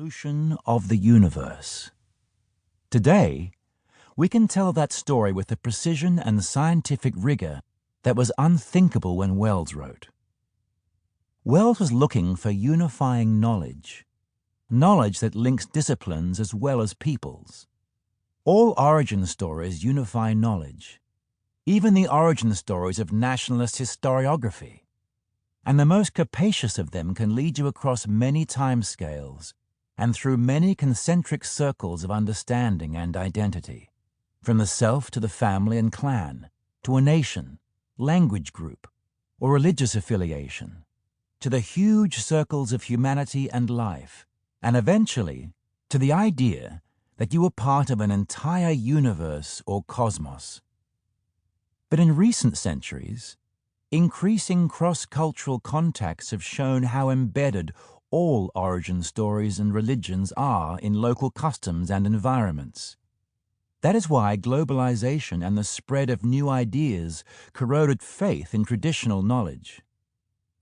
evolution of the universe. Today, we can tell that story with a precision and scientific rigor that was unthinkable when Wells wrote. Wells was looking for unifying knowledge that links disciplines as well as peoples. All origin stories unify knowledge, even the origin stories of nationalist historiography. And the most capacious of them can lead you across many timescales and through many concentric circles of understanding and identity, from the self to the family and clan, to a nation, language group, or religious affiliation, to the huge circles of humanity and life, and eventually to the idea that you are part of an entire universe or cosmos. But in recent centuries, increasing cross-cultural contacts have shown how embedded all origin stories and religions are in local customs and environments. That is why globalization and the spread of new ideas corroded faith in traditional knowledge.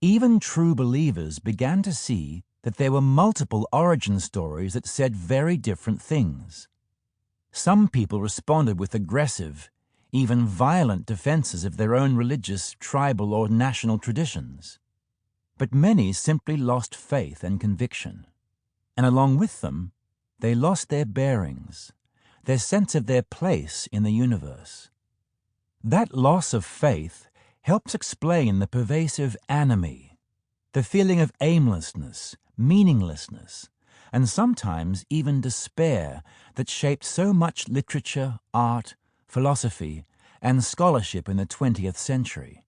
Even true believers began to see that there were multiple origin stories that said very different things. Some people responded with aggressive, even violent defenses of their own religious, tribal, or national traditions. But many simply lost faith and conviction. And along with them, they lost their bearings, their sense of their place in the universe. That loss of faith helps explain the pervasive anomie, the feeling of aimlessness, meaninglessness, and sometimes even despair that shaped so much literature, art, philosophy, and scholarship in the 20th century.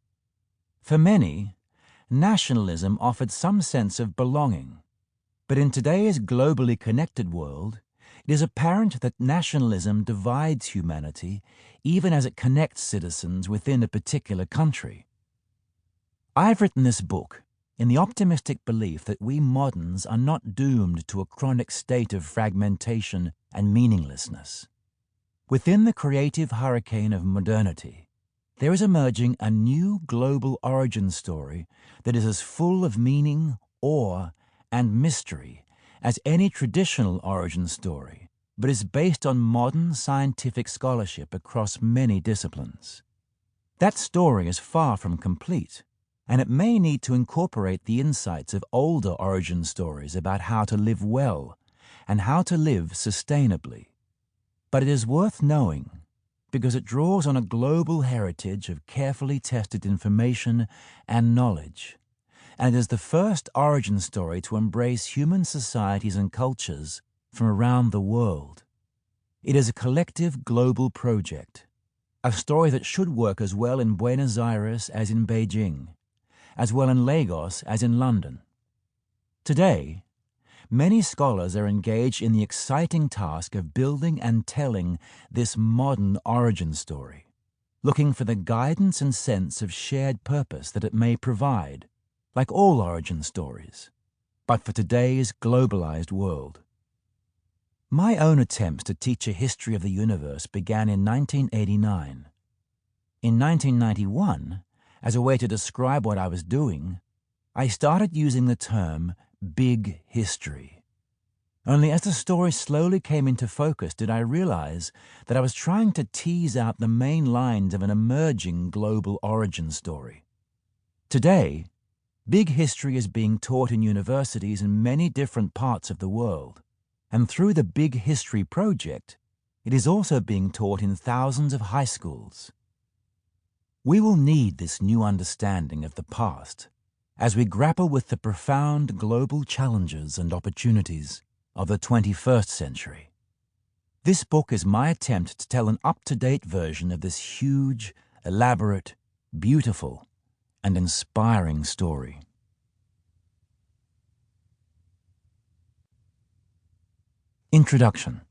For many, nationalism offered some sense of belonging. But in today's globally connected world, it is apparent that nationalism divides humanity even as it connects citizens within a particular country. I've written this book in the optimistic belief that we moderns are not doomed to a chronic state of fragmentation and meaninglessness. Within the creative hurricane of modernity, there is emerging a new global origin story that is as full of meaning, awe, and mystery as any traditional origin story, but is based on modern scientific scholarship across many disciplines. That story is far from complete, and it may need to incorporate the insights of older origin stories about how to live well and how to live sustainably. But it is worth knowing because it draws on a global heritage of carefully tested information and knowledge, and it is the first origin story to embrace human societies and cultures from around the world. It is a collective global project, a story that should work as well in Buenos Aires as in Beijing, as well in Lagos as in London. Today, many scholars are engaged in the exciting task of building and telling this modern origin story, looking for the guidance and sense of shared purpose that it may provide, like all origin stories, but for today's globalized world. My own attempts to teach a history of the universe began in 1989. In 1991, as a way to describe what I was doing, I started using the term big history. Only as the story slowly came into focus did I realize that I was trying to tease out the main lines of an emerging global origin story. Today, big history is being taught in universities in many different parts of the world, and through the Big History Project, it is also being taught in thousands of high schools. We will need this new understanding of the past as we grapple with the profound global challenges and opportunities of the 21st century. This book is my attempt to tell an up-to-date version of this huge, elaborate, beautiful, and inspiring story. Introduction.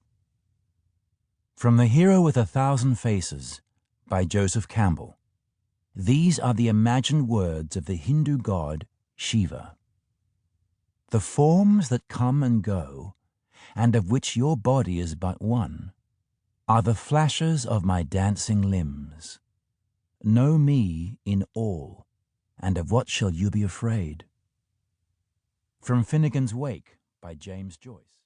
From The Hero with 1,000 Faces by Joseph Campbell. These are the imagined words of the Hindu god Shiva. The forms that come and go, and of which your body is but one, are the flashes of my dancing limbs. Know me in all, and of what shall you be afraid? From Finnegan's Wake by James Joyce.